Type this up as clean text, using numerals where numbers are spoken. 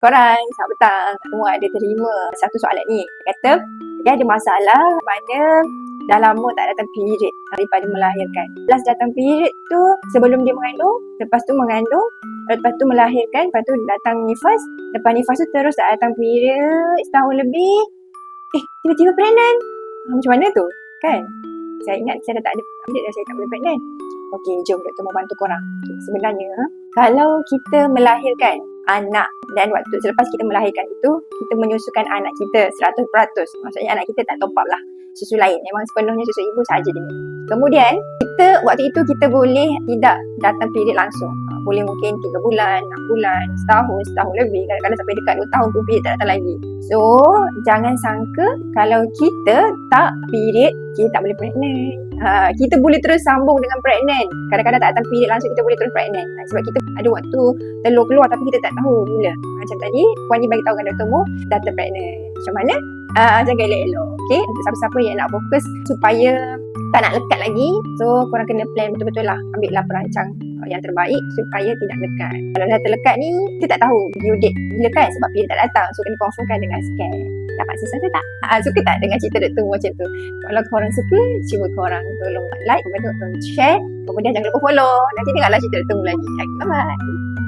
Korang, selamat petang. Semua ada terima satu soalan ni. Dia kata, dia ada masalah mana dah lama tak datang period daripada melahirkan. Plus datang period tu sebelum dia mengandung, lepas tu mengandung, lepas tu melahirkan, lepas tu datang nifas. Lepas nifas tu terus tak datang period setahun lebih. Tiba-tiba pregnant. Macam mana tu? Kan? Saya ingat saya dah tak ada period dah, saya tak boleh pregnant. Okey, jom doktor membantu korang. Okay, sebenarnya, kalau kita melahirkan anak dan waktu selepas kita melahirkan itu, kita menyusukan anak kita 100%. Maksudnya anak kita tak top up lah susu lain. Memang sepenuhnya susu ibu sahaja dia minum. Kemudian, waktu itu kita boleh tidak datang period langsung. Boleh mungkin 3 bulan, 6 bulan, setahun lebih. Kadang-kadang sampai dekat 2 tahun pun period tak datang lagi. So, jangan sangka kalau kita tak period, kita tak boleh pregnant. Kita boleh terus sambung dengan pregnant. Kadang-kadang tak datang period langsung, kita boleh terus pregnant. Sebab kita ada waktu telur keluar tapi kita tak tahu bila. Macam tadi, Puan Ji bagi tahu dengan doktor Mu, dah pregnant. Macam mana? Jaga elok-elok. Okay? Untuk siapa-siapa yang nak fokus supaya tak nak lekat lagi, so korang kena plan betul-betul lah. Ambil lah perancang yang terbaik supaya tidak lekat. Kalau dah terlekat ni, kita tak tahu due date bila kan, sebab period tak datang. So kena confirmkan dengan scan. Dapat sesuatu tak? Suka tak dengan cerita doktor macam tu? Kalau korang suka, cuba korang tolong like, tolong share. Kemudian jangan lupa follow. Nanti tengoklah cerita doktor lagi. Bye-bye.